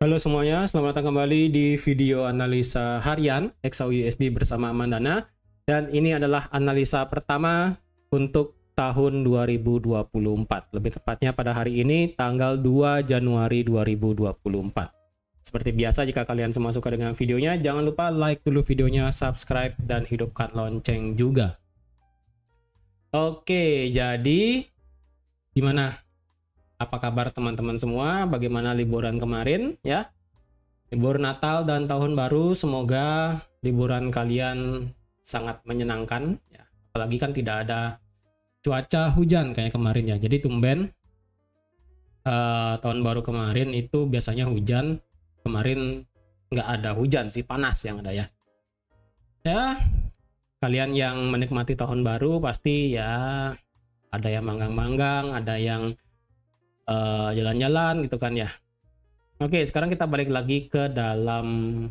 Halo semuanya, selamat datang kembali di video analisa harian XAUUSD bersama Amandana. Dan ini adalah analisa pertama untuk tahun 2024. Lebih tepatnya pada hari ini tanggal 2 Januari 2024. Seperti biasa, jika kalian semua suka dengan videonya, jangan lupa like dulu videonya, subscribe, dan hidupkan lonceng juga. Oke, jadi gimana? Apa kabar teman-teman semua? Bagaimana liburan kemarin ya? Libur Natal dan Tahun Baru, semoga liburan kalian sangat menyenangkan ya. Apalagi kan tidak ada cuaca hujan kayak kemarin ya. Jadi tumben Tahun Baru kemarin itu biasanya hujan. Kemarin nggak ada hujan sih, panas yang ada ya. Ya, kalian yang menikmati Tahun Baru pasti ya ada yang manggang-manggang, ada yang jalan-jalan gitu kan ya. Oke, sekarang kita balik lagi ke dalam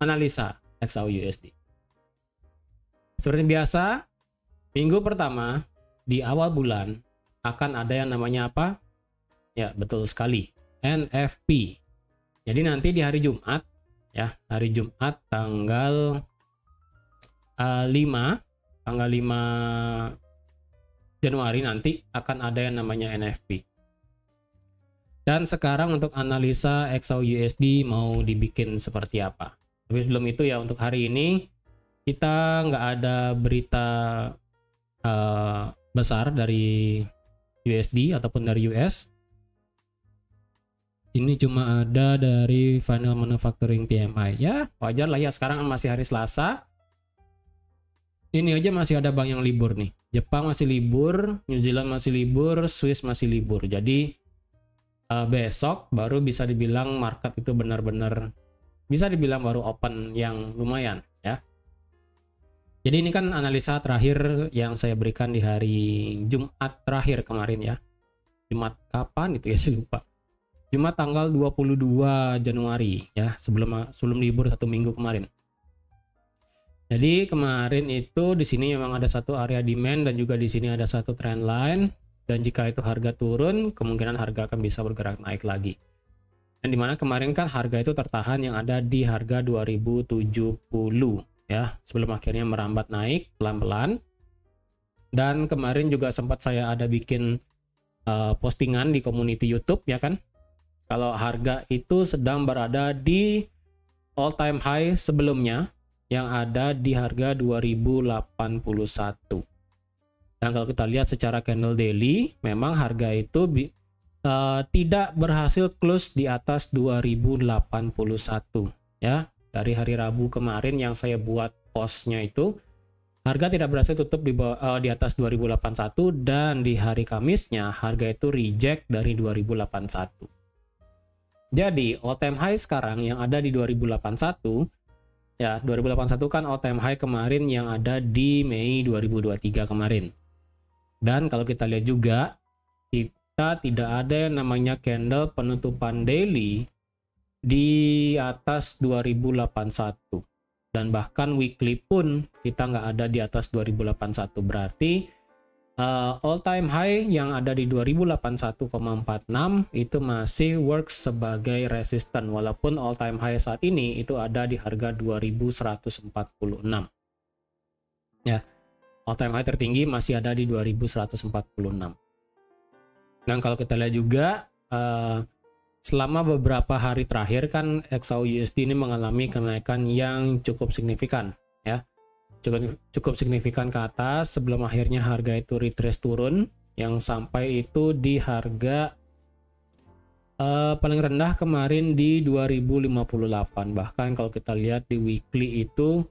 analisa XAUUSD. Seperti biasa, minggu pertama di awal bulan akan ada yang namanya apa? Ya, betul sekali, NFP. Jadi nanti di hari Jumat ya, hari Jumat tanggal 5 Januari nanti akan ada yang namanya NFP. Dan sekarang untuk analisa XAUUSD mau dibikin seperti apa. Tapi sebelum itu ya, untuk hari ini kita nggak ada berita besar dari USD ataupun dari US. Ini cuma ada dari Final Manufacturing PMI. Ya wajar lah ya, sekarang masih hari Selasa. Ini aja masih ada bank yang libur nih. Jepang masih libur, New Zealand masih libur, Swiss masih libur. Jadi besok baru bisa dibilang market itu benar-benar bisa dibilang baru open yang lumayan ya. Jadi ini kan analisa terakhir yang saya berikan di hari Jumat terakhir kemarin ya. Jumat kapan itu ya, saya lupa. Jumat tanggal 22 Januari ya, sebelum libur 1 minggu kemarin. Jadi kemarin itu di sini memang ada satu area demand dan juga di sini ada satu trend line. Dan jika itu harga turun, kemungkinan harga akan bisa bergerak naik lagi. Dan dimana kemarin kan harga itu tertahan yang ada di harga 2070 ya, sebelum akhirnya merambat naik pelan-pelan. Dan kemarin juga sempat saya ada bikin postingan di community YouTube ya kan, kalau harga itu sedang berada di all time high sebelumnya yang ada di harga 2081. Dan kalau kita lihat secara candle daily, memang harga itu tidak berhasil close di atas 2081 ya. Dari hari Rabu kemarin yang saya buat postnya itu, harga tidak berhasil tutup di atas 2081, dan di hari Kamisnya harga itu reject dari 2081. Jadi all time high sekarang yang ada di 2081 ya, 2081 kan all time high kemarin yang ada di Mei 2023 kemarin. Dan kalau kita lihat juga, kita tidak ada yang namanya candle penutupan daily di atas 2081. Dan bahkan weekly pun kita nggak ada di atas 2081. Berarti all time high yang ada di 2081,46 itu masih works sebagai resisten. Walaupun all time high saat ini itu ada di harga 2146. Ya. All time high tertinggi masih ada di 2146. Dan kalau kita lihat juga selama beberapa hari terakhir kan XAUUSD ini mengalami kenaikan yang cukup signifikan ya. Cukup signifikan ke atas sebelum akhirnya harga itu retrace turun yang sampai itu di harga paling rendah kemarin di 2058. Bahkan kalau kita lihat di weekly itu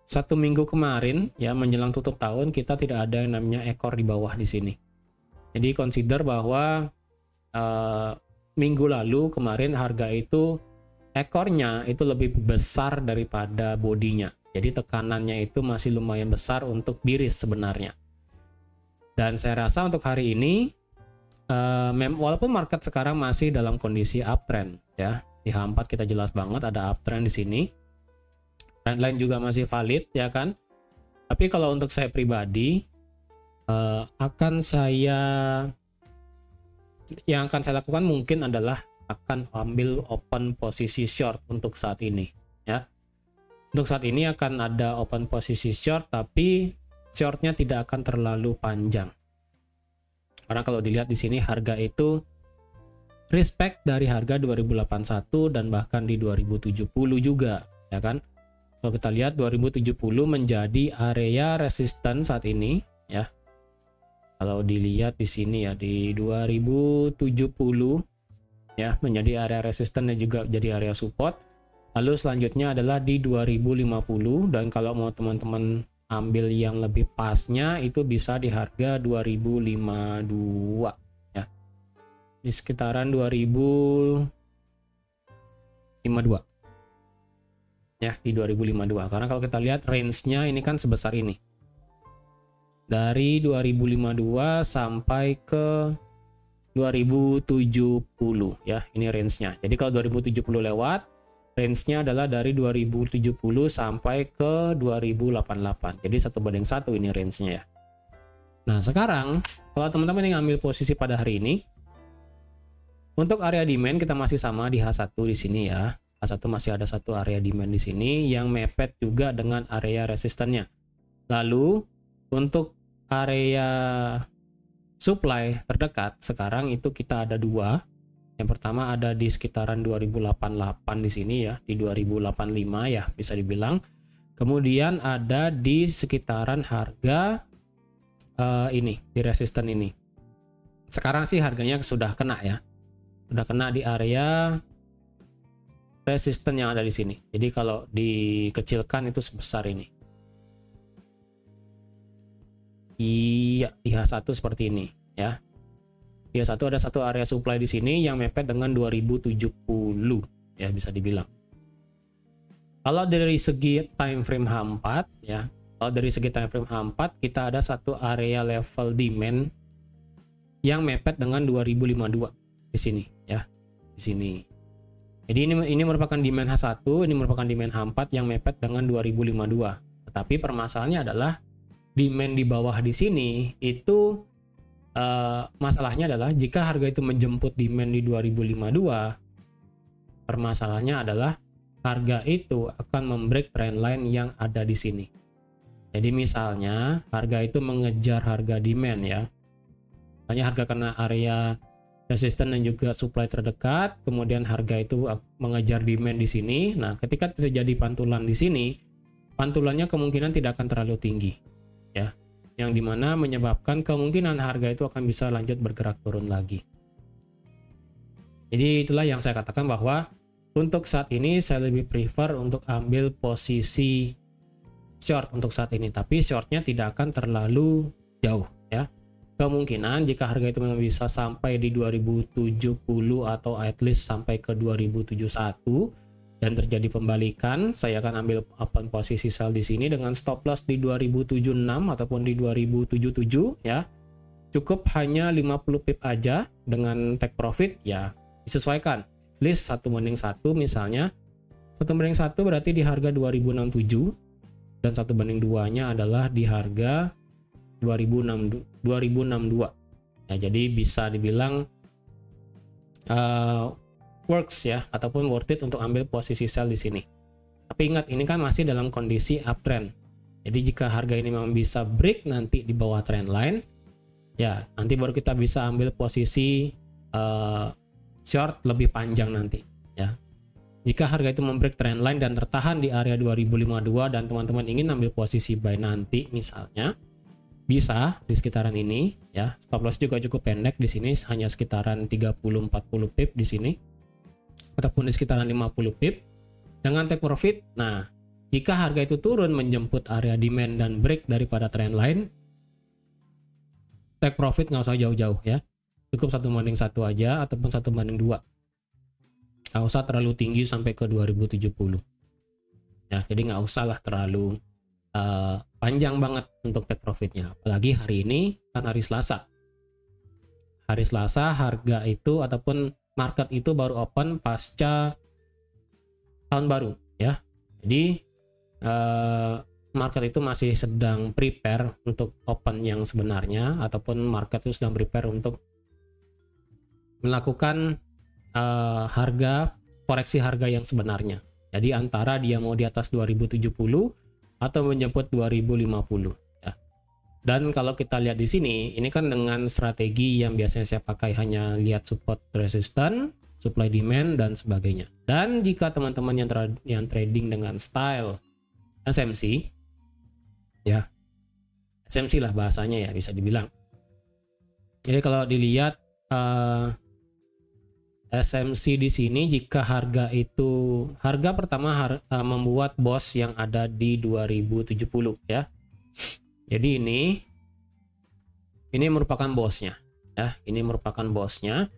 1 minggu kemarin ya, menjelang tutup tahun, kita tidak ada yang namanya ekor di bawah di sini. Jadi consider bahwa minggu lalu kemarin harga itu ekornya itu lebih besar daripada bodinya. Jadi tekanannya itu masih lumayan besar untuk biris sebenarnya. Dan saya rasa untuk hari ini walaupun market sekarang masih dalam kondisi uptrend ya. Di H4 kita jelas banget ada uptrend di sini. Trendline juga masih valid ya kan. Tapi kalau untuk saya pribadi yang akan saya lakukan mungkin adalah akan ambil open posisi short untuk saat ini ya. Untuk saat ini akan ada open posisi short, tapi shortnya tidak akan terlalu panjang. Karena kalau dilihat di sini harga itu respect dari harga 2081 dan bahkan di 2070 juga ya kan. Kalau kita lihat 2070 menjadi area resisten saat ini ya. Kalau dilihat di sini ya di 2070 ya menjadi area resisten dan juga jadi area support. Lalu selanjutnya adalah di 2050, dan kalau mau teman-teman ambil yang lebih pasnya itu bisa di harga 2052 ya. Di sekitaran 2052 ya, di 2052. Karena kalau kita lihat range-nya ini kan sebesar ini. Dari 2052 sampai ke 2070 ya, ini range-nya. Jadi kalau 2070 lewat, range-nya adalah dari 2070 sampai ke 2088. Jadi 1:1 ini range-nya ya. Nah, sekarang kalau teman-teman yang ambil posisi pada hari ini, untuk area demand kita masih sama di H1 di sini ya. H1 masih ada satu area demand di sini yang mepet juga dengan area resistannya. Lalu untuk area supply terdekat sekarang itu kita ada dua. Yang pertama ada di sekitaran 2088 di sini ya, di 2085 ya bisa dibilang. Kemudian ada di sekitaran harga ini, di resisten ini. Sekarang sih harganya sudah kena ya. Sudah kena di area resisten yang ada di sini. Jadi kalau dikecilkan itu sebesar ini. Iya, di H1 seperti ini ya. Di H1 ada satu area supply di sini yang mepet dengan 2070 ya bisa dibilang. Kalau dari segi time frame H4 ya, kalau dari segi time frame H4 kita ada satu area level demand yang mepet dengan 2052 di sini ya. Di sini. Jadi ini merupakan demand H1, ini merupakan demand H4 yang mepet dengan 2052. Tetapi permasalahannya adalah demand di bawah di sini itu masalahnya adalah jika harga itu menjemput demand di 2052, permasalahannya adalah harga itu akan membreak trendline yang ada di sini. Jadi misalnya harga itu mengejar harga demand ya. Misalnya harga kena area resisten dan juga supply terdekat, kemudian harga itu mengejar demand di sini. Nah, ketika terjadi pantulan di sini, pantulannya kemungkinan tidak akan terlalu tinggi ya. Yang dimana menyebabkan kemungkinan harga itu akan bisa lanjut bergerak turun lagi. Jadi itulah yang saya katakan bahwa untuk saat ini saya lebih prefer untuk ambil posisi short untuk saat ini, tapi shortnya tidak akan terlalu jauh ya. Kemungkinan jika harga itu memang bisa sampai di 2070 atau at least sampai ke 2071 dan terjadi pembalikan, saya akan ambil open posisi sell di sini dengan stop loss di 2076 ataupun di 2077 ya. Cukup hanya 50 pip aja dengan take profit ya, disesuaikan. At least 1:1 misalnya. 1:1 berarti di harga 2067 dan 1:2-nya adalah di harga 2062. Ya, jadi bisa dibilang works ya, ataupun worth it untuk ambil posisi sell di sini. Tapi ingat, ini kan masih dalam kondisi uptrend. Jadi jika harga ini memang bisa break nanti di bawah trend line, ya nanti baru kita bisa ambil posisi short lebih panjang nanti ya. Jika harga itu membreak trend line dan tertahan di area 2052 dan teman-teman ingin ambil posisi buy nanti misalnya, bisa di sekitaran ini ya. Stop loss juga cukup pendek di sini, hanya sekitaran 30-40 pip di sini ataupun di sekitaran 50 pip dengan take profit. Nah, jika harga itu turun menjemput area demand dan break daripada trend line, take profit nggak usah jauh-jauh ya, cukup 1:1 aja ataupun 1:2, nggak usah terlalu tinggi sampai ke 2070 ya. Jadi nggak usah lah terlalu panjang banget untuk take profitnya, apalagi hari ini kan hari Selasa. Hari Selasa harga itu ataupun market itu baru open pasca tahun baru ya. Jadi market itu masih sedang prepare untuk open yang sebenarnya, ataupun market itu sedang prepare untuk melakukan koreksi harga yang sebenarnya. Jadi antara dia mau di atas 2070 atau menjemput 2050 ya. Dan kalau kita lihat di sini, ini kan dengan strategi yang biasanya saya pakai hanya lihat support resistance, supply demand dan sebagainya. Dan jika teman-teman yang trading dengan style SMC ya, SMC lah bahasanya ya, bisa dibilang. Jadi kalau dilihat SMC di sini, jika harga pertama membuat BOS yang ada di 2070 ya. Jadi ini merupakan BOS-nya ya. Ini merupakan BOS-nya.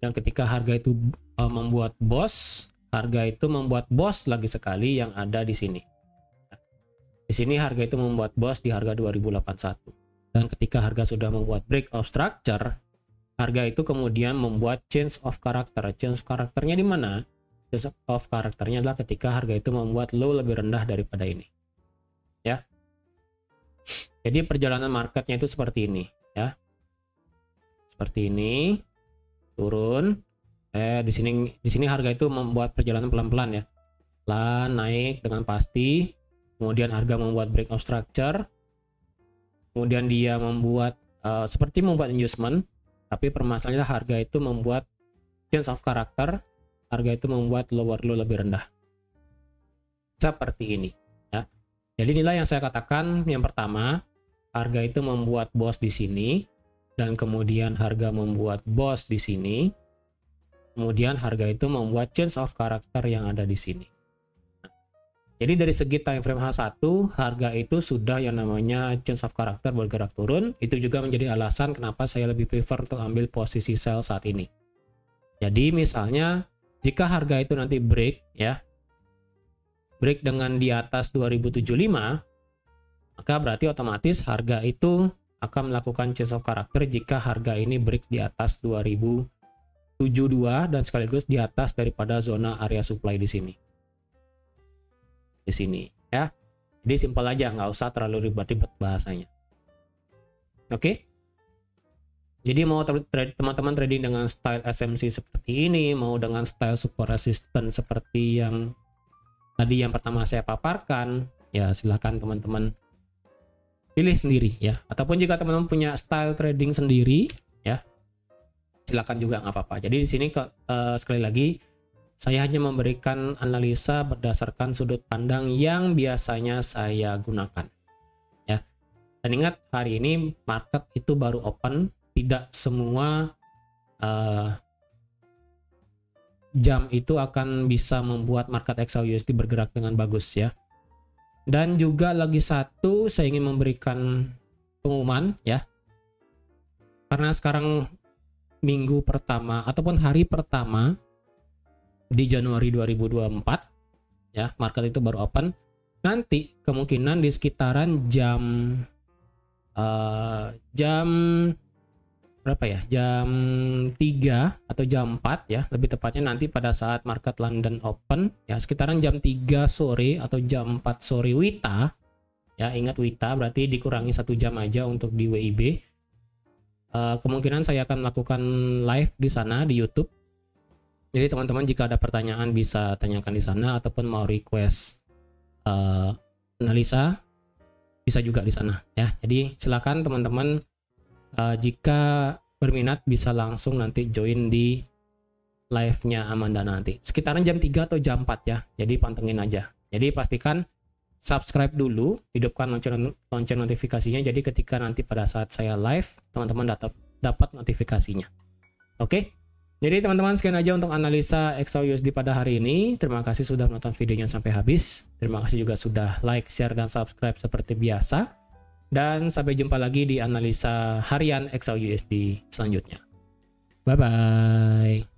Dan ketika harga itu membuat BOS, harga itu membuat BOS lagi sekali yang ada di sini. Di sini harga itu membuat BOS di harga 2081. Dan ketika harga sudah membuat break of structure, harga itu kemudian membuat change of character. Change of karakternya di mana? Change of karakternya adalah ketika harga itu membuat low lebih rendah daripada ini. Ya. Jadi perjalanan marketnya itu seperti ini, ya. Seperti ini, turun. Di sini harga itu membuat perjalanan pelan-pelan ya. Pelan naik dengan pasti. Kemudian harga membuat break of structure. Kemudian dia membuat seperti membuat inducement. Tapi permasalahannya harga itu membuat change of character, harga itu membuat lower low lebih rendah. Seperti ini. Ya. Jadi inilah yang saya katakan, yang pertama, harga itu membuat BOS di sini, dan kemudian harga membuat BOS di sini, kemudian harga itu membuat change of character yang ada di sini. Jadi dari segi time frame H1, harga itu sudah yang namanya change of character bergerak turun. Itu juga menjadi alasan kenapa saya lebih prefer untuk ambil posisi sell saat ini. Jadi misalnya jika harga itu nanti break ya, break dengan di atas 2075, maka berarti otomatis harga itu akan melakukan change of character jika harga ini break di atas 2072 dan sekaligus di atas daripada zona area supply di sini. Di sini ya. Jadi simpel aja, nggak usah terlalu ribet-ribet bahasanya. Oke. Jadi mau teman-teman trading dengan style SMC seperti ini, mau dengan style support resistance seperti yang tadi yang pertama saya paparkan, ya silahkan teman-teman pilih sendiri ya. Ataupun jika teman-teman punya style trading sendiri ya, silahkan juga nggak apa-apa. Jadi di sini sekali lagi saya hanya memberikan analisa berdasarkan sudut pandang yang biasanya saya gunakan. Ya. Dan ingat, hari ini market itu baru open, tidak semua jam itu akan bisa membuat market XAUUSD bergerak dengan bagus ya. Dan juga lagi satu, saya ingin memberikan pengumuman ya. Karena sekarang minggu pertama ataupun hari pertama di Januari 2024 ya, market itu baru open. Nanti kemungkinan di sekitaran jam berapa ya, jam 3 atau jam 4 ya, lebih tepatnya nanti pada saat market London open ya, sekitaran jam 3 sore atau jam 4 sore WITA ya. Ingat WITA berarti dikurangi 1 jam aja untuk di WIB. Kemungkinan saya akan melakukan live di sana di YouTube. Jadi teman-teman jika ada pertanyaan bisa tanyakan di sana, ataupun mau request analisa bisa juga di sana ya. Jadi silakan teman-teman jika berminat bisa langsung nanti join di live-nya Amanda nanti sekitaran jam 3 atau jam 4 ya. Jadi pantengin aja. Jadi pastikan subscribe dulu, hidupkan lonceng notifikasinya. Jadi ketika nanti pada saat saya live, teman-teman dapat notifikasinya. Oke? Jadi teman-teman sekian aja untuk analisa XAUUSD pada hari ini. Terima kasih sudah menonton videonya sampai habis. Terima kasih juga sudah like, share, dan subscribe seperti biasa. Dan sampai jumpa lagi di analisa harian XAUUSD selanjutnya. Bye-bye.